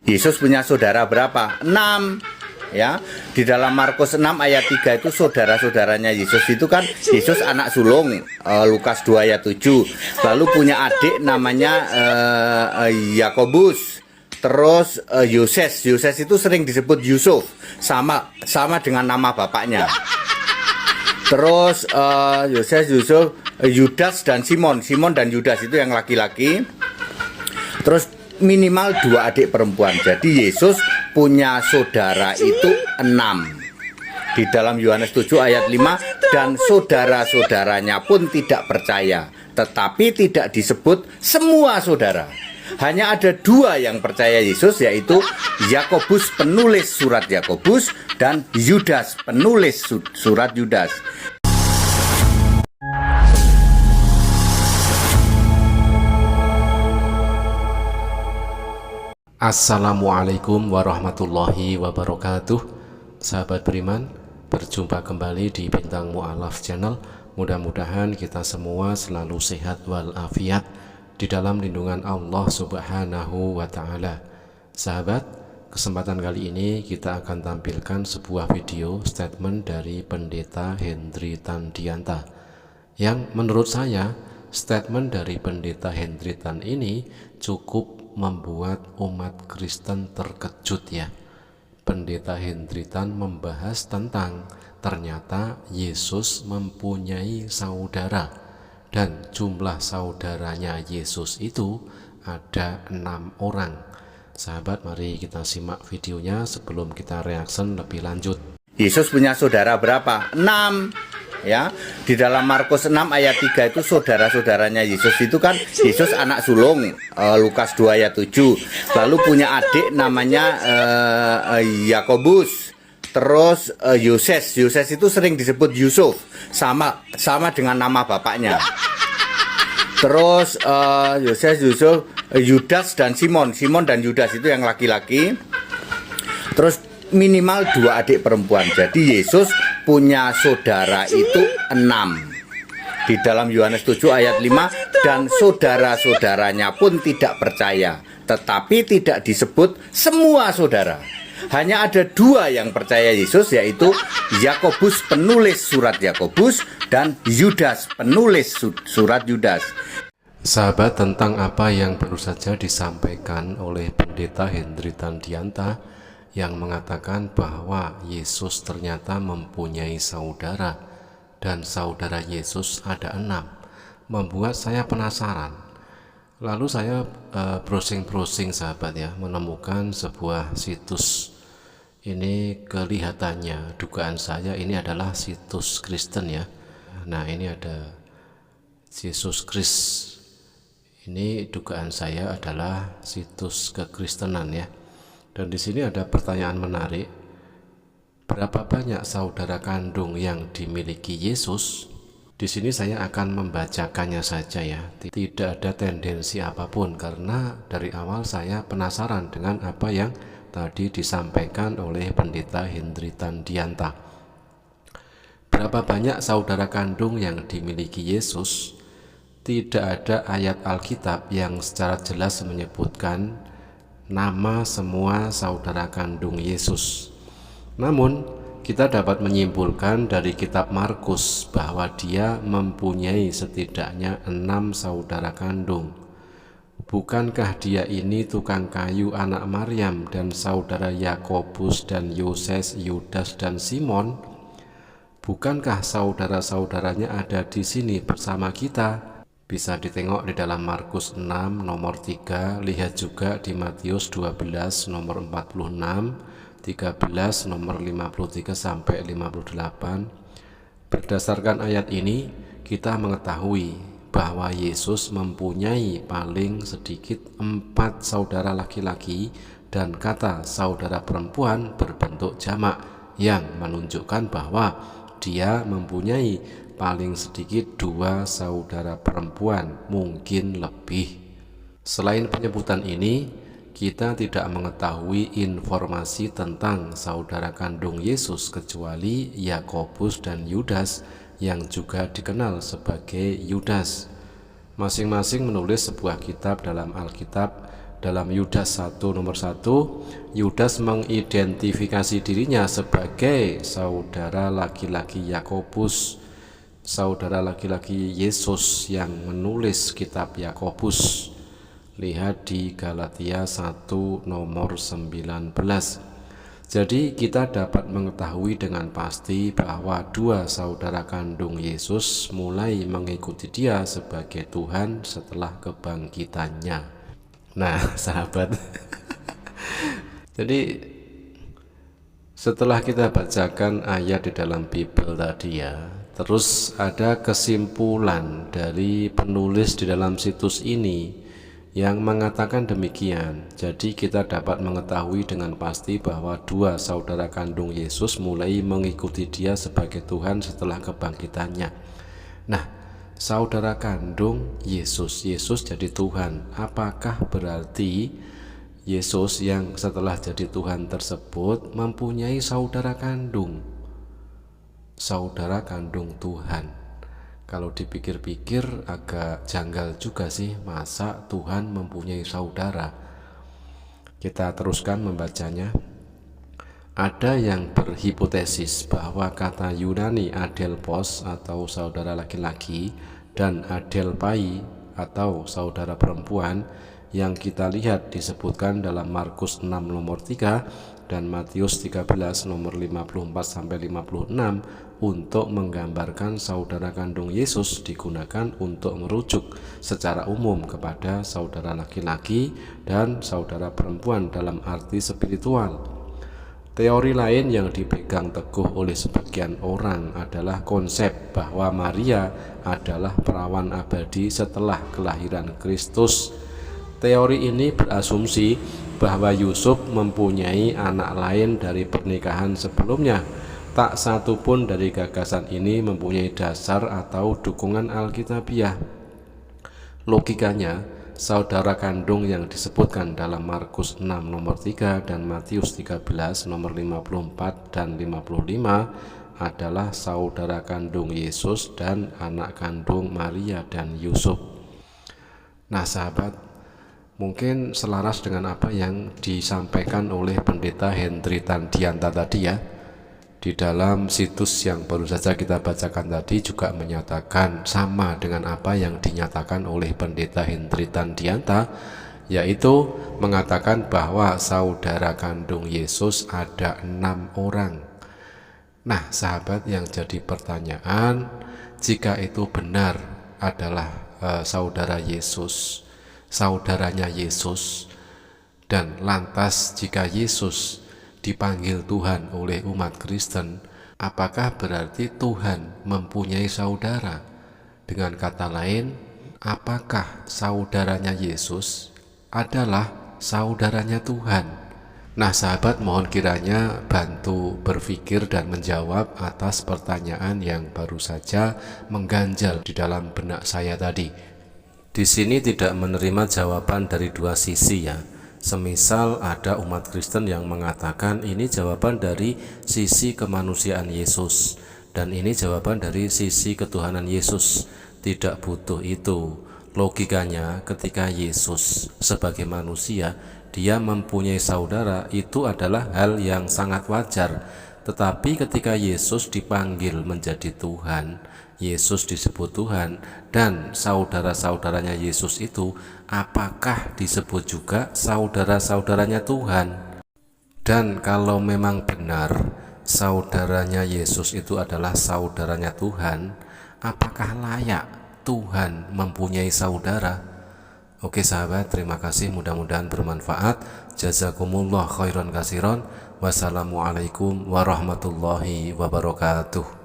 Yesus punya saudara berapa? 6. Ya, di dalam Markus 6 ayat 3 itu saudara-saudaranya Yesus itu kan Yesus anak sulung, Lukas 2 ayat 7. Lalu punya adik namanya Yakobus. Terus Yoses itu sering disebut Yusuf, sama dengan nama bapaknya. Terus Yusuf, Yudas dan Simon dan Yudas itu yang laki-laki. Terus minimal 2 adik perempuan. Jadi Yesus punya saudara itu 6. Di dalam Yohanes 7 ayat 5, dan saudara-saudaranya pun tidak percaya, tetapi tidak disebut semua saudara. Hanya ada 2 yang percaya Yesus, yaitu Yakobus penulis surat Yakobus dan Yudas penulis surat Yudas. Assalamualaikum warahmatullahi wabarakatuh. Sahabat beriman, berjumpa kembali di Bintang Mu'alaf Channel. Mudah-mudahan kita semua selalu sehat walafiat di dalam lindungan Allah Subhanahu wa Ta'ala. Sahabat, kesempatan kali ini kita akan tampilkan sebuah video statement dari Pendeta Hendry Tandianta, yang menurut saya statement dari Pendeta Hendry Tan ini cukup membuat umat Kristen terkejut ya. Pendeta Hendry Tan membahas tentang ternyata Yesus mempunyai saudara, dan jumlah saudaranya Yesus itu ada 6 orang. Sahabat, mari kita simak videonya sebelum kita reaction lebih lanjut. Yesus punya saudara berapa? 6. Ya, di dalam Markus 6 ayat 3 itu saudara-saudaranya Yesus itu kan Yesus anak sulung, Lukas 2 ayat 7. Lalu punya adik namanya Yakobus. Terus Yoses itu sering disebut Yusuf, sama dengan nama bapaknya. Terus Yusuf, Yudas dan Simon dan Yudas itu yang laki-laki. Terus minimal 2 adik perempuan. Jadi Yesus punya saudara itu 6. Di dalam Yohanes 7 ayat 5, dan saudara-saudaranya pun tidak percaya, tetapi tidak disebut semua saudara. Hanya ada 2 yang percaya Yesus, yaitu Yakobus penulis surat Yakobus dan Yudas penulis surat Yudas. Sahabat, tentang apa yang baru saja disampaikan oleh Pendeta Hendry Tandianta yang mengatakan bahwa Yesus ternyata mempunyai saudara, dan saudara Yesus ada 6, membuat saya penasaran. Lalu saya browsing sahabat ya, menemukan sebuah situs. Ini kelihatannya, dugaan saya ini adalah situs Kristen ya. Nah, ini ada Yesus Christ. Ini dugaan saya adalah situs kekristenan ya. Dan di sini ada pertanyaan menarik. Berapa banyak saudara kandung yang dimiliki Yesus? Di sini saya akan membacakannya saja ya. Tidak ada tendensi apapun, karena dari awal saya penasaran dengan apa yang tadi disampaikan oleh Pendeta Hendry Tandianta. Berapa banyak saudara kandung yang dimiliki Yesus? Tidak ada ayat Alkitab yang secara jelas menyebutkan nama semua saudara kandung Yesus. Namun, kita dapat menyimpulkan dari kitab Markus bahwa dia mempunyai setidaknya 6 saudara kandung. Bukankah dia ini tukang kayu anak Maryam dan saudara Yakobus dan Yoses, Yudas dan Simon? Bukankah saudara-saudaranya ada di sini bersama kita? Bisa ditengok di dalam Markus 6 nomor 3, lihat juga di Matius 12 nomor 46, 13 nomor 53 sampai 58. Berdasarkan ayat ini, kita mengetahui bahwa Yesus mempunyai paling sedikit 4 saudara laki-laki, dan kata saudara perempuan berbentuk jamak, yang menunjukkan bahwa dia mempunyai paling sedikit 2 saudara perempuan, mungkin lebih. Selain penyebutan ini, kita tidak mengetahui informasi tentang saudara kandung Yesus kecuali Yakobus dan Yudas, yang juga dikenal sebagai Yudas. Masing-masing menulis sebuah kitab dalam Alkitab, dalam Yudas 1 nomor 1, Yudas mengidentifikasi dirinya sebagai saudara laki-laki Yakobus, saudara laki-laki Yesus yang menulis kitab Yakobus. Lihat di Galatia 1 nomor 19. Jadi kita dapat mengetahui dengan pasti bahwa dua saudara kandung Yesus mulai mengikuti dia sebagai Tuhan setelah kebangkitannya. Nah, sahabat, jadi setelah kita bacakan ayat di dalam Bible tadi ya, terus ada kesimpulan dari penulis di dalam situs ini yang mengatakan demikian. Jadi kita dapat mengetahui dengan pasti bahwa dua saudara kandung Yesus mulai mengikuti dia sebagai Tuhan setelah kebangkitannya. Nah, saudara kandung Yesus jadi Tuhan. Apakah berarti Yesus yang setelah jadi Tuhan tersebut mempunyai saudara kandung? Saudara kandung Tuhan. Kalau dipikir-pikir agak janggal juga sih, masa Tuhan mempunyai saudara. Kita teruskan membacanya. Ada yang berhipotesis bahwa kata Yunani adelpos atau saudara laki-laki dan adelpai atau saudara perempuan yang kita lihat disebutkan dalam Markus 6 nomor 3 dan Matius 13 nomor 54 sampai 56 untuk menggambarkan saudara kandung Yesus digunakan untuk merujuk secara umum kepada saudara laki-laki dan saudara perempuan dalam arti spiritual. Teori lain yang dipegang teguh oleh sebagian orang adalah konsep bahwa Maria adalah perawan abadi setelah kelahiran Kristus. Teori ini berasumsi bahwa Yusuf mempunyai anak lain dari pernikahan sebelumnya. Tak satu pun dari gagasan ini mempunyai dasar atau dukungan alkitabiah. Logikanya, saudara kandung yang disebutkan dalam Markus 6 nomor 3 dan Matius 13 nomor 54 dan 55 adalah saudara kandung Yesus dan anak kandung Maria dan Yusuf. Nah, sahabat, mungkin selaras dengan apa yang disampaikan oleh Pendeta Hendri Tandianta tadi ya. Di dalam situs yang baru saja kita bacakan tadi juga menyatakan sama dengan apa yang dinyatakan oleh Pendeta Hendri Tandianta, yaitu mengatakan bahwa saudara kandung Yesus ada 6 orang. Nah, sahabat, yang jadi pertanyaan, jika itu benar adalah saudara Yesus, saudaranya Yesus, dan lantas jika Yesus dipanggil Tuhan oleh umat Kristen, apakah berarti Tuhan mempunyai saudara? Dengan kata lain, apakah saudaranya Yesus adalah saudaranya Tuhan? Nah, sahabat, mohon kiranya bantu berpikir dan menjawab atas pertanyaan yang baru saja mengganjal di dalam benak saya tadi. Di sini tidak menerima jawaban dari dua sisi ya. Semisal ada umat Kristen yang mengatakan ini jawaban dari sisi kemanusiaan Yesus dan ini jawaban dari sisi ketuhanan Yesus. Tidak butuh itu. Logikanya ketika Yesus sebagai manusia dia mempunyai saudara, itu adalah hal yang sangat wajar. Tetapi ketika Yesus dipanggil menjadi Tuhan, Yesus disebut Tuhan, dan saudara-saudaranya Yesus itu apakah disebut juga saudara-saudaranya Tuhan? Dan kalau memang benar saudaranya Yesus itu adalah saudaranya Tuhan, apakah layak Tuhan mempunyai saudara? Oke sahabat, terima kasih, mudah-mudahan bermanfaat. Jazakumullah khairan kasiron. Wassalamualaikum warahmatullahi wabarakatuh.